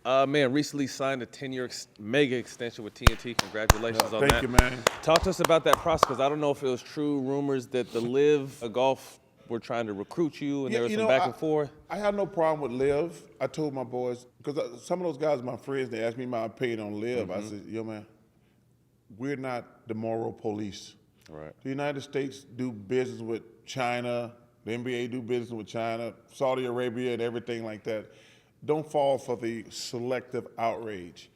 Man, recently signed a 10-year mega extension with TNT. Congratulations on that. Thank you, man. Talk to us about that process, because I don't know if it was true rumors that the LIV golf were trying to recruit you, and there was some back and forth. I had no problem with LIV. I told my boys, because some of those guys are my friends, they asked me my opinion on LIV. I said, yo, man, we're not the moral police. Right. The United States do business with China, the NBA do business with China, Saudi Arabia and everything like that. Don't fall for the selective outrage.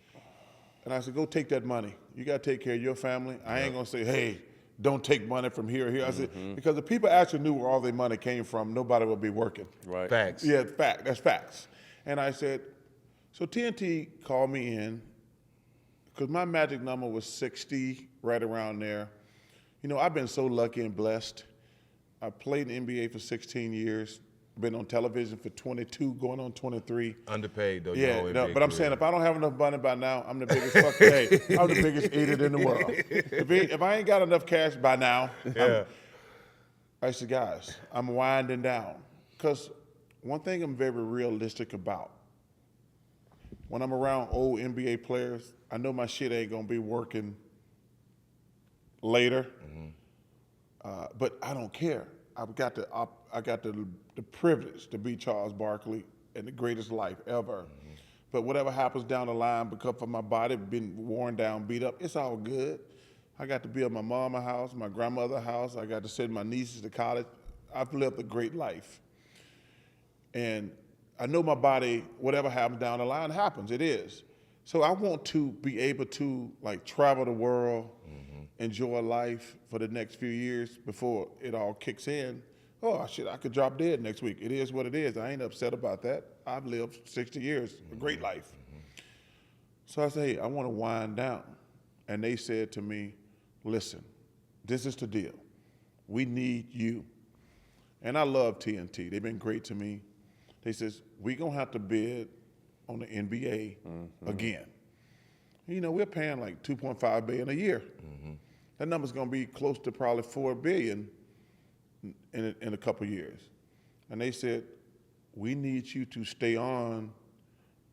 And I said, go take that money. You got to take care of your family. I ain't going to say, hey, don't take money from here or here. I said, because if people actually knew where all their money came from, nobody would be working. Right. Facts. Yeah, that's facts. And I said, so TNT called me in, because my magic number was 60, right around there. You know, I've been so lucky and blessed. I played in the NBA for 16 years. Been on television for 22, going on 23. Underpaid though. Yeah, no, but I'm saying if I don't have enough money by now, I'm the biggest fucking, hey, I'm the biggest idiot in the world. If I ain't got enough cash by now, I said, guys, I'm winding down. Because one thing I'm very realistic about, when I'm around old NBA players, I know my shit ain't gonna be working later, but I don't care. I've got the privilege to be Charles Barkley and the greatest life ever. But whatever happens down the line, because of my body being worn down, beat up, it's all good. I got to be at my mama's house, my grandmother's house. I got to send my nieces to college. I've lived a great life. And I know my body, whatever happens down the line happens, it is. So I want to be able to like travel the world, enjoy life for the next few years before it all kicks in. Oh, shit, I could drop dead next week. It is what it is. I ain't upset about that. I've lived 60 years, a great life. So I said, hey, I want to wind down. And they said to me, listen, this is the deal. We need you. And I love TNT. They've been great to me. They says, we're going to have to bid on the NBA again. You know, we're paying like $2.5 billion a year. That number's going to be close to probably $4 billion in a couple years. And they said, we need you to stay on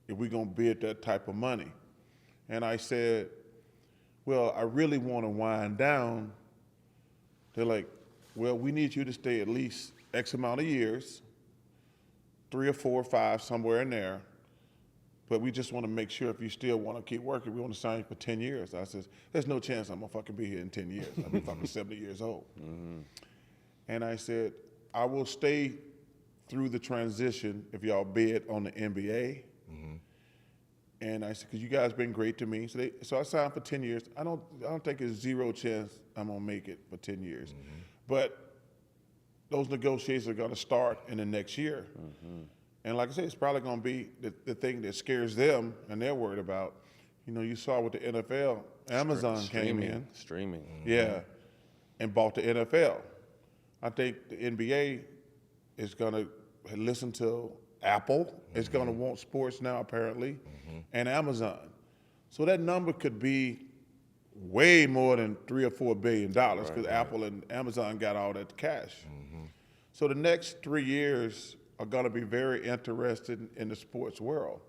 if we're going to bid that type of money. And I said, well, I really want to wind down. They're like, well, we need you to stay at least X amount of years, 3 or 4 or 5, somewhere in there. But we just want to make sure if you still want to keep working, we want to sign you for 10 years. I said, there's no chance I'm going to fucking be here in 10 years. I'll be fucking 70 years old. And I said, I will stay through the transition if y'all bid on the NBA. And I said, because you guys been great to me. So I signed for 10 years. I don't think there's zero chance I'm going to make it for 10 years. But those negotiations are going to start in the next year. And like I said, it's probably going to be the thing that scares them and they're worried about. You know, you saw with the NFL, Amazon came in. Streaming. Yeah, and bought the NFL. I think the NBA is going to listen to Apple. It's going to want sports now, apparently, and Amazon. So that number could be way more than $3 or $4 billion because Apple and Amazon got all that cash. So the next 3 years are going to be very interested in the sports world.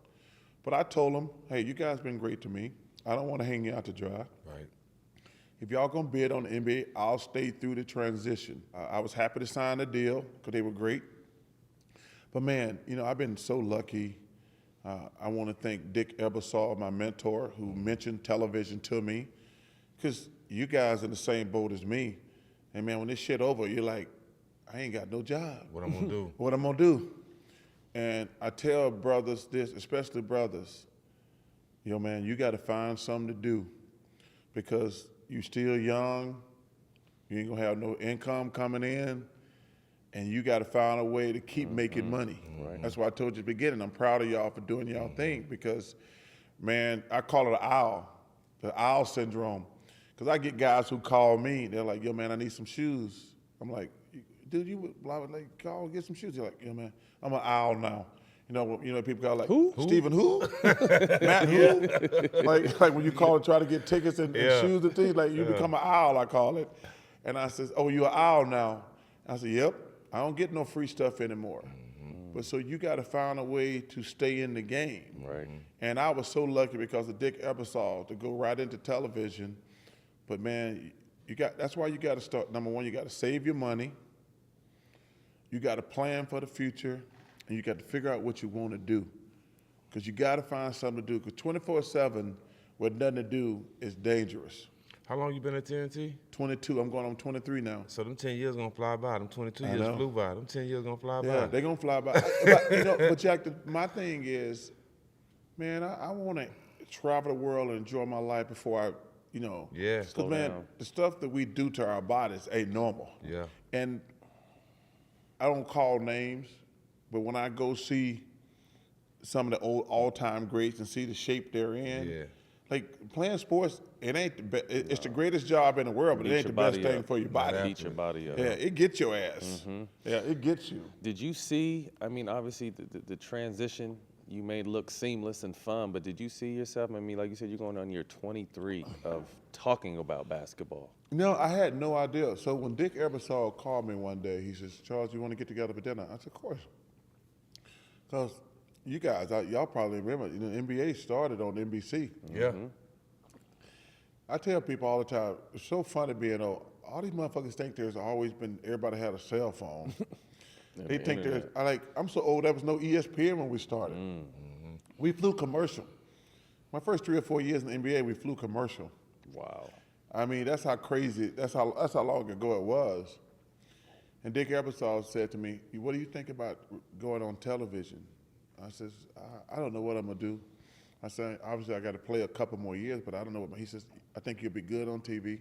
But I told them, hey, you guys been great to me. I don't want to hang you out to dry. Right. If y'all going to bid on the NBA, I'll stay through the transition. I was happy to sign the deal because they were great. But man, you know, I've been so lucky. I want to thank Dick Ebersol, my mentor, who mentioned television to me. Because you guys in the same boat as me. And man, when this shit over, you're like, I ain't got no job. What I'm going to do? What I'm going to do? And I tell brothers this, especially brothers, yo man, you got to find something to do because you still young, you ain't going to have no income coming in, and you got to find a way to keep making money. That's why I told you at the beginning, I'm proud of y'all for doing y'all thing because, man, I call it the owl syndrome. Because I get guys who call me, they're like, yo man, I need some shoes. I'm like, dude, you would like call get some shoes. You're like, yeah, man, I'm an owl now. You know, people call like who? Stephen who? Matt who? like when you call and try to get tickets and shoes and things, like you become an owl, I call it. And I says, oh, you're an owl now. I said, yep. I don't get no free stuff anymore. But so you got to find a way to stay in the game. Right. And I was so lucky because of Dick Ebersol to go right into television. But man, that's why you got to start. Number one, you got to save your money. You got to plan for the future, and you got to figure out what you want to do. Because you got to find something to do. Because 24/7 with nothing to do is dangerous. How long you been at TNT? 22. I'm going on 23 now. So them 10 years gonna fly by. Them 22 years flew by. Them 10 years gonna fly by. Yeah, they're going to fly by. But Jack, my thing is, man, I want to travel the world and enjoy my life before I, Yeah. Because, man, the stuff that we do to our bodies ain't normal. Yeah. And I don't call names, but when I go see some of the old all-time greats and see the shape they're in, Yeah. like playing sports, it ain't it's the greatest job in the world, but it ain't the best thing for your body. Beat your body up. Yeah, it gets your ass. Yeah, it gets you. Did you see, I mean, obviously the transition you made look seamless and fun, but did you see yourself, I mean, like you said, you're going on year 23 of talking about basketball. No, I had no idea. So when Dick Ebersol called me one day, he says, Charles, you want to get together for dinner? I said, of course. Because you guys, y'all probably remember, the NBA started on NBC. Yeah. I tell people all the time, it's so funny being old. All these motherfuckers think there's always been, everybody had a cell phone. They think there's, I'm so old, there was no ESPN when we started. We flew commercial. My first 3 or 4 years in the NBA, we flew commercial. Wow. I mean, that's how crazy, that's how long ago it was. And Dick Ebersol said to me, what do you think about going on television? I says, I don't know what I'm gonna do. I said, obviously I gotta play a couple more years, but I don't know what, he says, I think you'll be good on TV.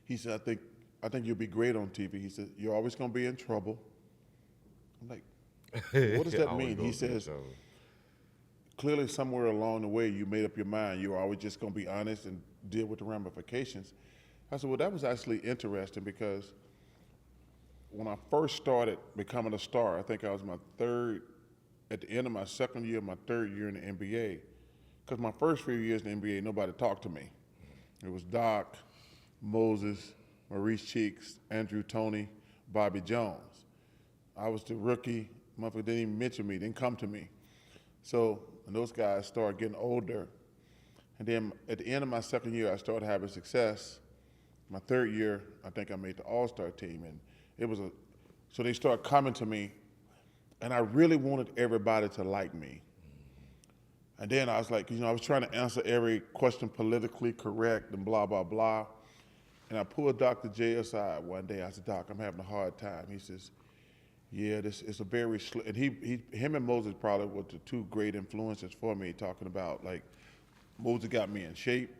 He said, I think you'll be great on TV. He said, you're always gonna be in trouble. I'm like, what does that mean? He says, clearly somewhere along the way you made up your mind you were always just gonna be honest and deal with the ramifications. I said, well, that was actually interesting because when I first started becoming a star, I think I was at the end of my second year, my third year in the NBA. Because my first few years in the NBA, nobody talked to me. It was Doc, Moses, Maurice Cheeks, Andrew Toney, Bobby Jones. I was the rookie. Motherfucker didn't even mention me, didn't come to me. So when those guys started getting older, and then at the end of my second year, I started having success. My third year, I think I made the All-Star team, and so they started coming to me, and I really wanted everybody to like me. And then I was like, I was trying to answer every question politically correct and blah, blah, blah. And I pulled Dr. J aside one day. I said, Doc, I'm having a hard time. He says, yeah, this is a very, and him and Moses probably were the two great influences for me, talking about, like, Moses got me in shape.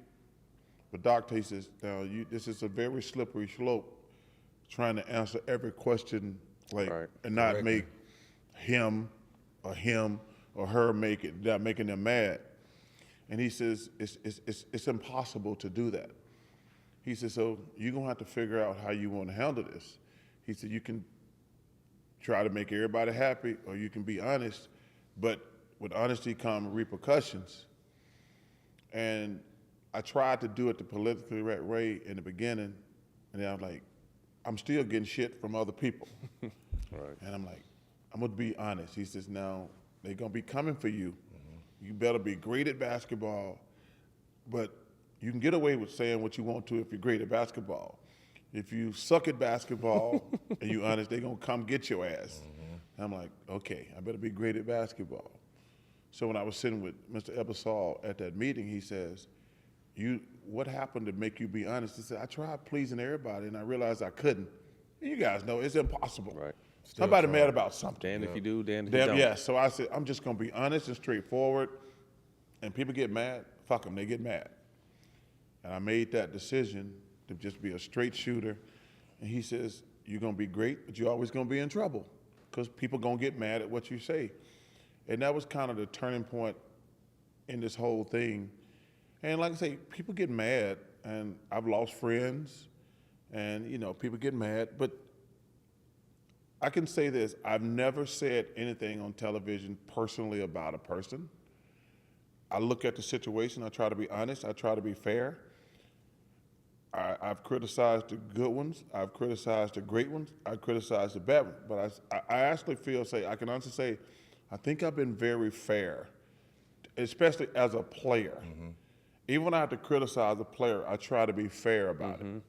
But Doctor, he says, now, this is a very slippery slope, trying to answer every question, like, and not make him or her not making them mad. And he says, it's impossible to do that. He says, so you're gonna have to figure out how you want to handle this. He said, you can try to make everybody happy, or you can be honest, but with honesty come repercussions. And I tried to do it the politically right way in the beginning, and then I was like, I'm still getting shit from other people. And I'm like, I'm gonna be honest. He says, now, they're gonna be coming for you. You better be great at basketball, but you can get away with saying what you want to if you're great at basketball. If you suck at basketball and you're honest, they're gonna come get your ass. And I'm like, okay, I better be great at basketball. So when I was sitting with Mr. Ebersol at that meeting, he says, what happened to make you be honest? He said, I tried pleasing everybody and I realized I couldn't. And you guys know it's impossible. Somebody mad about something. Damn if you do, damn if you don't. Yeah, so I said, I'm just gonna be honest and straightforward, and people get mad, fuck them, they get mad. And I made that decision to just be a straight shooter. And he says, you're gonna be great, but you're always gonna be in trouble because people gonna get mad at what you say. And that was kind of the turning point in this whole thing. And like I say, people get mad, and I've lost friends, and people get mad, but I can say this, I've never said anything on television personally about a person. I look at the situation, I try to be honest, I try to be fair. I've criticized the good ones. I've criticized the great ones. I've criticized the bad ones. But I actually I can honestly say, I think I've been very fair, especially as a player. Even when I have to criticize a player, I try to be fair about it.